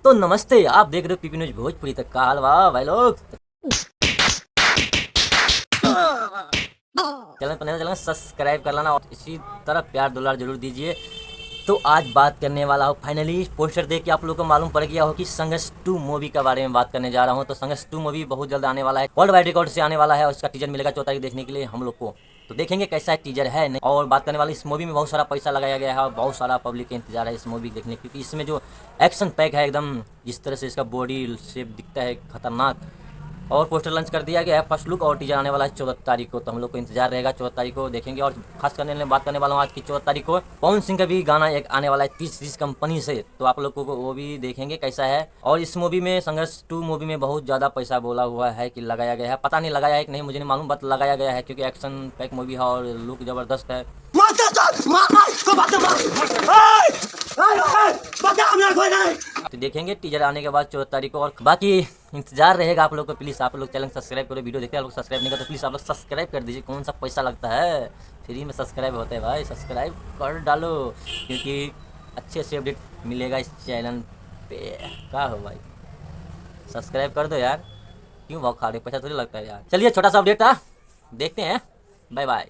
तो नमस्ते, आप देख रहे हो पीपी न्यूज भोजपुरी। तक का हाल वाह भाई लोग। चैनल पर नया चैनल सब्सक्राइब कर लेना और इसी तरह प्यार दुलार जरूर दीजिए। तो आज बात करने वाला हूँ, फाइनली पोस्टर देख के आप लोगों को मालूम पड़ गया हो कि संघर्ष 2 मूवी के बारे में बात करने जा रहा हूँ। तो संघर्ष 2 मूवी बहुत जल्द आने वाला है, वर्ल्ड वाइड रिकॉर्ड से आने वाला है और इसका टीजर मिलेगा 14 तारीख देखने के लिए हम लोग को। तो देखेंगे कैसा है टीजर है नहीं। और बात करने वाली इस मूवी में बहुत सारा पैसा लगाया गया है और बहुत सारा पब्लिक का इंतजार है इस मूवी देखने, क्योंकि इसमें जो एक्शन पैक है एकदम, जिस तरह से इसका बॉडी शेप दिखता है खतरनाक। और पोस्टर लॉन्च कर दिया गया है फर्स्ट लुक, और टीजर आने वाला है 14 तारीख को। तो हम लोग को इंतजार रहेगा, 14 तारीख को देखेंगे। और खास करने में बात करने वाला हूँ आज की 14 तारीख को पवन सिंह का भी गाना एक आने वाला है 30 कंपनी से। तो आप लोग को वो भी देखेंगे कैसा है। और इस मूवी में संघर्ष 2 मूवी में बहुत ज़्यादा पैसा बोला हुआ है कि लगाया गया है, पता नहीं लगाया है कि नहीं, मुझे नहीं मालूम, बट लगाया गया है क्योंकि एक्शन पैक मूवी है और लुक ज़बरदस्त है। तो देखेंगे टीजर आने के बाद 14 तारीख को। और बाकी इंतजार रहेगा आप लोग को। प्लीज़ आप लोग चैनल सब्सक्राइब करो, वीडियो देखते हैं आप लोग सब्सक्राइब नहीं करते, प्लीज़ आप लोग सब्सक्राइब कर दीजिए। कौन सा पैसा लगता है, फ्री में सब्सक्राइब होता है भाई, सब्सक्राइब कर डालो क्योंकि अच्छे से अपडेट मिलेगा इस चैनल पे। क्या हो भाई, सब्सक्राइब कर दो यार, क्यों भाव खा रहे हो, पैसा थोड़ी लगता है यार। चलिए छोटा सा अपडेट था, देखते हैं, बाय बाय।